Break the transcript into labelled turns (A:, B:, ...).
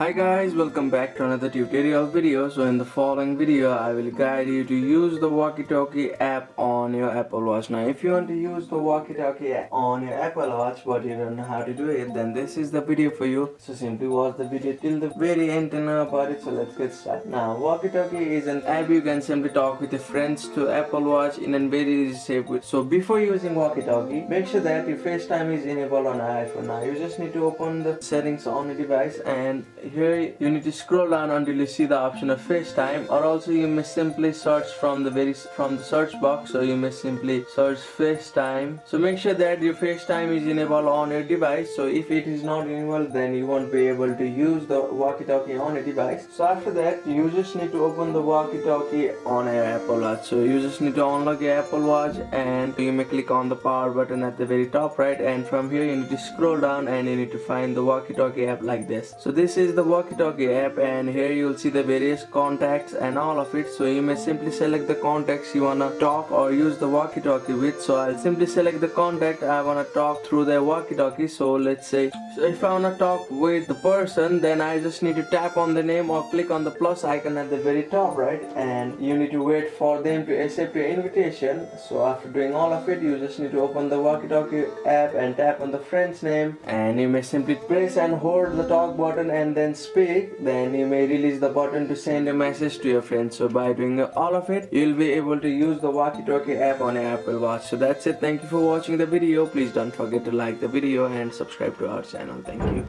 A: Hi guys, welcome back to another tutorial video. So in the following video I will guide you to use the Walkie Talkie app on your Apple Watch. Now if you want to use the Walkie Talkie app on your Apple Watch but you don't know how to do it, then this is the video for you. So simply watch the video till the very end to know about it. So let's get started. Now Walkie Talkie is an app you can simply talk with your friends to Apple Watch in a very easy safe way. So before using Walkie Talkie, make sure that your FaceTime is enabled on iPhone. Now you just need to open the settings on the device, and here you need to scroll down until you see the option of FaceTime, or also you may simply search from the search box. So you may simply search FaceTime. So make sure that your FaceTime is enabled on your device. So if it is not enabled, then you won't be able to use the walkie-talkie on your device. So after that, you just need to open the walkie-talkie on your Apple Watch. So you just need to unlock your Apple Watch, and you may click on the power button at the very top right, and from here you need to scroll down and you need to find the walkie-talkie app like this. So this is the walkie-talkie app, and here you'll see the various contacts and all of it. So you may simply select the contacts you wanna talk or use the walkie-talkie with. So I'll simply select the contact I wanna talk through the walkie-talkie. So let's say, so if I wanna talk with the person, then I just need to tap on the name or click on the plus icon at the very top right, and you need to wait for them to accept your invitation. So after doing all of it, you just need to open the walkie-talkie app and tap on the friend's name, and you may simply press and hold the talk button and then speak. Then you may release the button to send a message to your friend. So by doing all of it, you'll be able to use the walkie-talkie app on your Apple Watch. So that's it. Thank you for watching the video. Please don't forget to like the video and subscribe to our channel. Thank you.